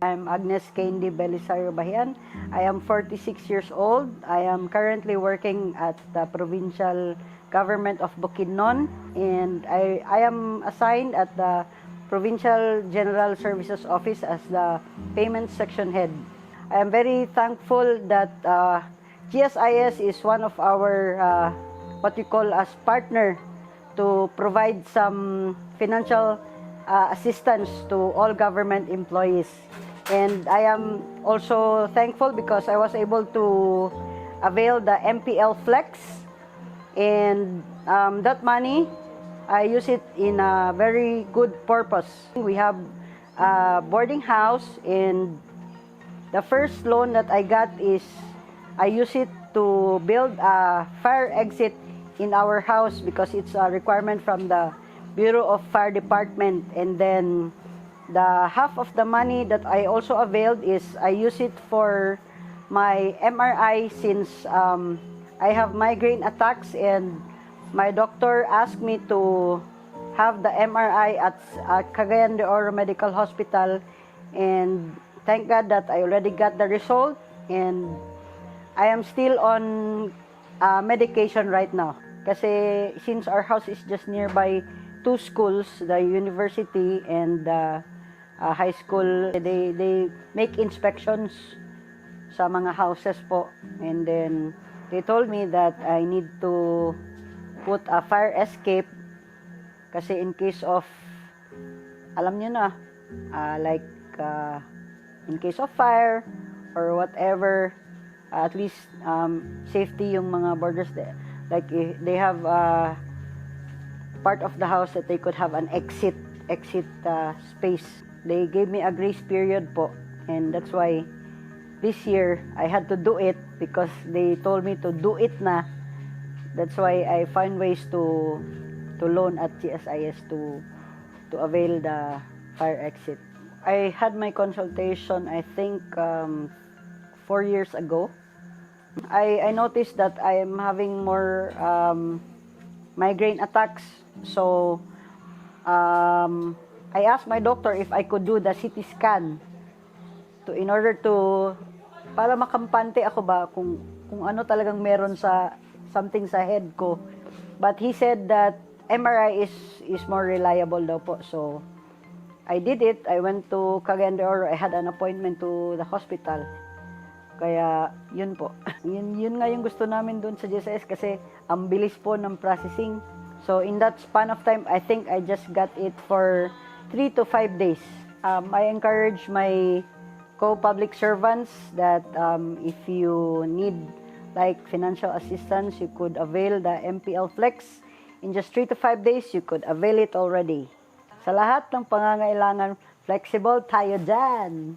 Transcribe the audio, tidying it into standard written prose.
I'm Agnes Candy Belisario Bahian. I am 46 years old. I am currently working at the provincial government of Bukidnon, and I am assigned at the Provincial General Services Office as the Payment Section Head. I am very thankful that GSIS is one of our what we call as partner to provide some financial assistance to all government employees. And I am also thankful because I was able to avail the MPL Flex, and that money, I use it in a very good purpose. We have a boarding house, and the first loan that I got is I use it to build a fire exit in our house because it's a requirement from the Bureau of Fire Department. And then the half of the money that I also availed is I use it for my MRI since I have migraine attacks, and my doctor asked me to have the MRI at Cagayan de Oro Medical Hospital, and thank God that I already got the result, and I am still on medication right now. Kasi since our house is just nearby two schools, the university and the high school, they make inspections sa mga houses po. And then they told me that I need to put a fire escape kasi in case of, alam nyo na, in case of fire or whatever, at least safety yung mga boarders there. Like they have part of the house that they could have an exit space. They gave me a grace period po, and that's why this year I had to do it because they told me to do it na. That's why I find ways to loan at GSIS to avail the fire exit. I had my consultation, I think 4 years ago. I noticed that I am having more migraine attacks, so I asked my doctor if I could do the CT scan in order to para makampante ako ba kung ano talagang meron sa something sa head ko. But he said that MRI is more reliable daw po. So I did it. I went to Cagayan de Oro. I had an appointment to the hospital. Kaya, yun po. yun nga yung gusto namin doon sa GSIS kasi ang bilis po ng processing. So, in that span of time, I think I just got it for 3 to 5 days. I encourage my co-public servants that if you need like financial assistance, you could avail the MPL Flex. In just 3 to 5 days, you could avail it already. Sa lahat ng pangangailangan, flexible tayo dyan!